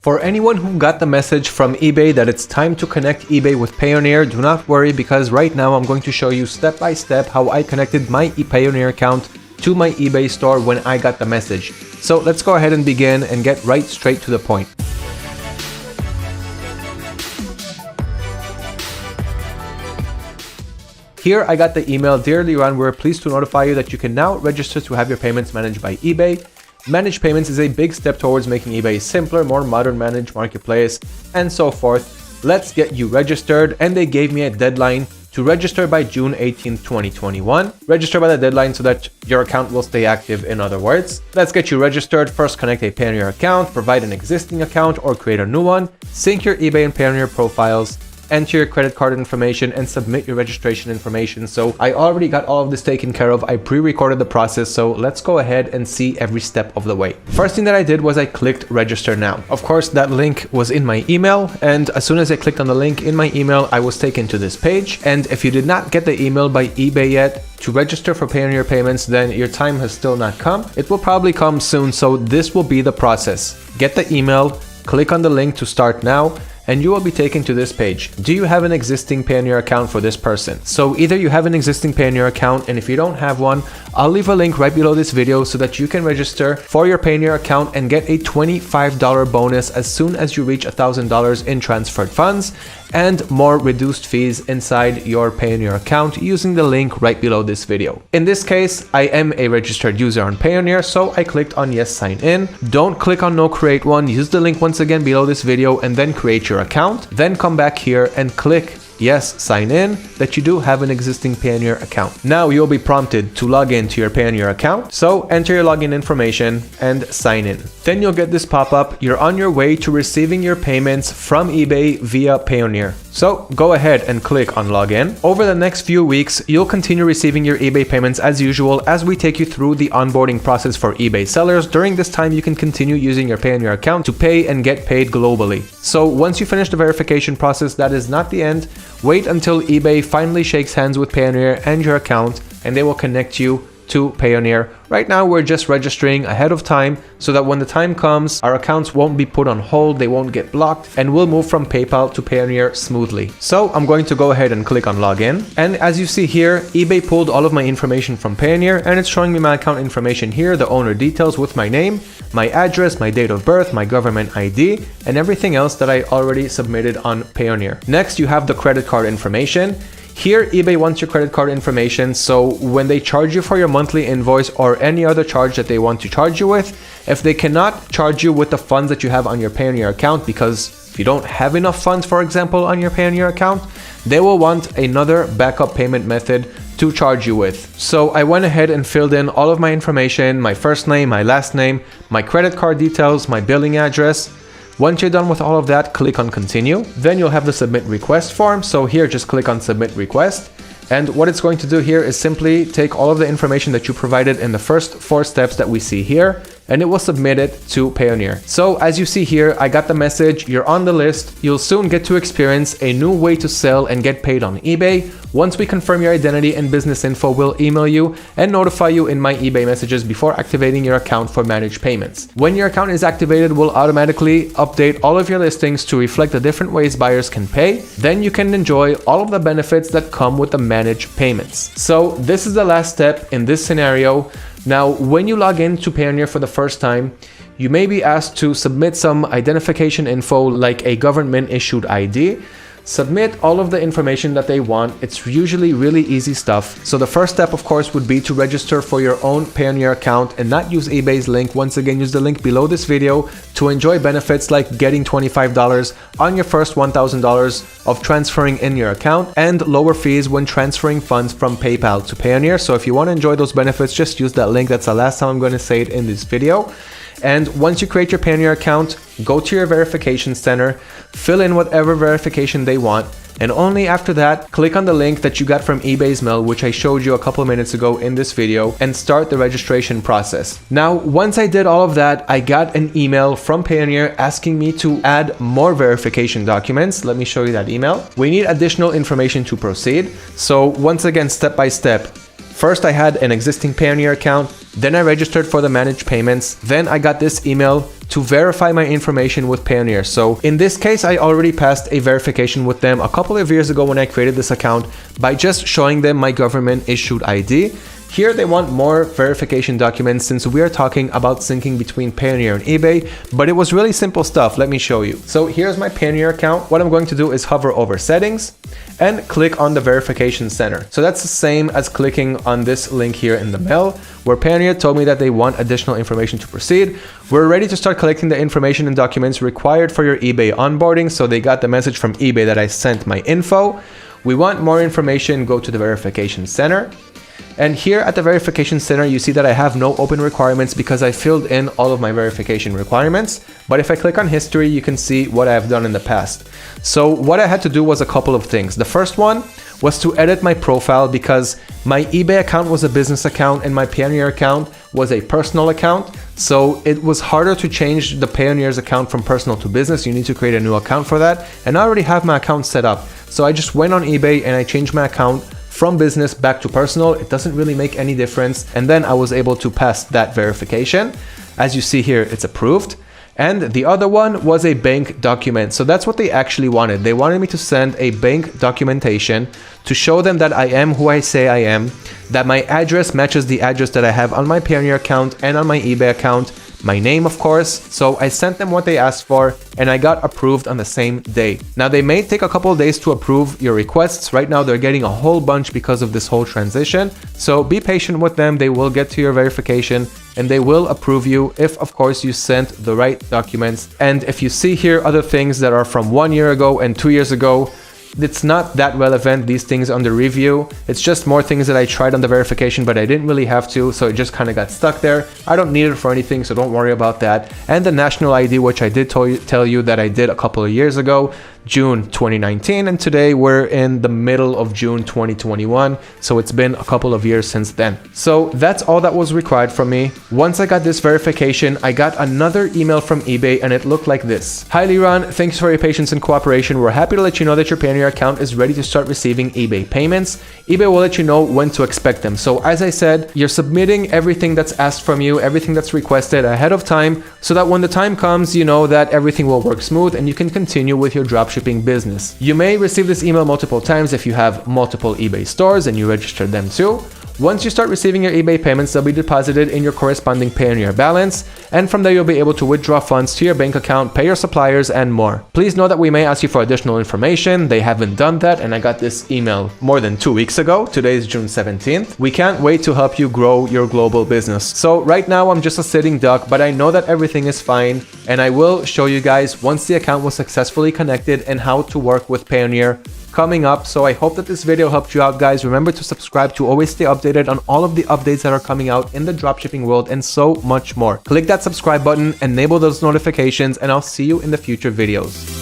For anyone who got the message from eBay that it's time to connect eBay with Payoneer, do not worry, because right now I'm going to show you step by step how I connected my Payoneer account to my eBay store when I got the message. So let's go ahead and begin and get right straight to the point. Here I got the email, "Dear Liran, we're pleased to notify you that you can now register to have your payments managed by eBay. Managed payments is a big step towards making eBay simpler, more modern managed marketplace, and so forth. Let's get you registered." And they gave me a deadline to register by June 18th, 2021. Register by the deadline so that your account will stay active, in other words. Let's get you registered. First, connect a Payoneer account, provide an existing account or create a new one, sync your eBay and Payoneer profiles, enter your credit card information, and submit your registration information. So I already got all of this taken care of. I pre-recorded the process, so let's go ahead and see every step of the way. First thing that I did was I clicked register now. Of course, that link was in my email, and as soon as I clicked on the link in my email, I was taken to this page. And if you did not get the email by eBay yet to register for Payoneer payments, then your time has still not come. It will probably come soon, so this will be the process. Get the email, click on the link to start now, and you will be taken to this page. Do you have an existing Payoneer account for this person? So either you have an existing Payoneer account, and if you don't have one, I'll leave a link right below this video so that you can register for your Payoneer account and get a $25 bonus as soon as you reach $1,000 in transferred funds and more reduced fees inside your Payoneer account using the link right below this video. In this case, I am a registered user on Payoneer, so I clicked on yes, sign in. Don't click on no, create one. Use the link once again below this video and then create your account. Then come back here and click yes, sign in, that you do have an existing Payoneer account. Now you'll be prompted to log into your Payoneer account. So enter your login information and sign in. Then you'll get this pop-up. You're on your way to receiving your payments from eBay via Payoneer. So go ahead and click on login. Over the next few weeks, you'll continue receiving your eBay payments as usual as we take you through the onboarding process for eBay sellers. During this time, you can continue using your Payoneer account to pay and get paid globally. So once you finish the verification process, that is not the end. Wait until eBay finally shakes hands with Payoneer and your account, and they will connect you to Payoneer. Right now, we're just registering ahead of time so that when the time comes, our accounts won't be put on hold, they won't get blocked, and we'll move from PayPal to Payoneer smoothly. So I'm going to go ahead and click on login. And as you see here, eBay pulled all of my information from Payoneer, and it's showing me my account information here, the owner details with my name, my address, my date of birth, my government ID, and everything else that I already submitted on Payoneer. Next, you have the credit card information. Here, eBay wants your credit card information, so when they charge you for your monthly invoice or any other charge that they want to charge you with, if they cannot charge you with the funds that you have on your Payoneer account, because if you don't have enough funds, for example, on your Payoneer account, they will want another backup payment method to charge you with. So I went ahead and filled in all of my information, my first name, my last name, my credit card details, my billing address. Once you're done with all of that, click on continue. Then you'll have the submit request form. So here, just click on submit request. And what it's going to do here is simply take all of the information that you provided in the first 4 steps that we see here, and it will submit it to Payoneer. So as you see here, I got the message, you're on the list. You'll soon get to experience a new way to sell and get paid on eBay. Once we confirm your identity and business info, we'll email you and notify you in my eBay messages before activating your account for managed payments. When your account is activated, we'll automatically update all of your listings to reflect the different ways buyers can pay. Then you can enjoy all of the benefits that come with the managed payments. So this is the last step in this scenario. Now, when you log in to Payoneer for the first time, you may be asked to submit some identification info like a government issued ID. Submit all of the information that they want. It's usually really easy stuff. So the first step, of course, would be to register for your own Payoneer account and not use eBay's link. Once again, use the link below this video to enjoy benefits like getting $25 on your first $1,000 of transferring in your account and lower fees when transferring funds from PayPal to Payoneer. So if you want to enjoy those benefits, just use that link. That's the last time I'm going to say it in this video. And once you create your Payoneer account, go to your verification center, fill in whatever verification they want, and only after that, click on the link that you got from eBay's mail, which I showed you a couple of minutes ago in this video, and start the registration process. Now, once I did all of that, I got an email from Payoneer asking me to add more verification documents. Let me show you that email. We need additional information to proceed. So once again, step by step. First, I had an existing Payoneer account. Then I registered for the managed payments. Then I got this email to verify my information with Payoneer. So in this case, I already passed a verification with them a couple of years ago when I created this account by just showing them my government issued ID. Here they want more verification documents since we are talking about syncing between Payoneer and eBay, but it was really simple stuff. Let me show you. So here's my Payoneer account. What I'm going to do is hover over settings and click on the verification center. So that's the same as clicking on this link here in the mail where Payoneer told me that they want additional information to proceed. We're ready to start collecting the information and documents required for your eBay onboarding. So they got the message from eBay that I sent my info. We want more information, go to the verification center. And here at the verification center, you see that I have no open requirements because I filled in all of my verification requirements. But if I click on history, you can see what I have done in the past. So what I had to do was a couple of things. The first one was to edit my profile because my eBay account was a business account and my Payoneer account was a personal account. So it was harder to change the Payoneer's account from personal to business. You need to create a new account for that. And I already have my account set up. So I just went on eBay and I changed my account from business back to personal. It doesn't really make any difference. And then I was able to pass that verification. As you see here, it's approved. And the other one was a bank document. So that's what they actually wanted. They wanted me to send a bank documentation to show them that I am who I say I am, that my address matches the address that I have on my Payoneer account and on my eBay account, my name, of course. So I sent them what they asked for and I got approved on the same day. Now they may take a couple of days to approve your requests. Right now they're getting a whole bunch because of this whole transition. So be patient with them. They will get to your verification and they will approve you if, of course, you sent the right documents. And if you see here other things that are from 1 year ago and 2 years ago, it's not that relevant. These things under review. It's just more things that I tried on the verification, but I didn't really have to. So it just kind of got stuck there. I don't need it for anything, so don't worry about that. And the national ID, which I did tell you that I did a couple of years ago, June 2019, and today we're in the middle of June 2021, so it's been a couple of years since then. So that's all that was required from me. Once I got this verification, I got another email from eBay and it looked like this. Hi Liran, thanks for your patience and cooperation. We're happy to let you know that your Payoneer account is ready to start receiving eBay payments. eBay will let you know when to expect them. So as I said, you're submitting everything that's asked from you, everything that's requested ahead of time, so that when the time comes, you know that everything will work smooth and you can continue with your dropshipping business. You may receive this email multiple times if you have multiple eBay stores and you register them too. Once you start receiving your eBay payments, they'll be deposited in your corresponding Payoneer balance, and from there you'll be able to withdraw funds to your bank account, pay your suppliers, and more. Please know that we may ask you for additional information. They haven't done that, and I got this email more than 2 weeks ago. Today is June 17th. We can't wait to help you grow your global business. So right now I'm just a sitting duck, but I know that everything is fine, and I will show you guys once the account was successfully connected and how to work with Payoneer coming up. So I hope that this video helped you out, guys. Remember to subscribe to always stay updated on all of the updates that are coming out in the dropshipping world and so much more. Click that subscribe button, enable those notifications, and I'll see you in the future videos.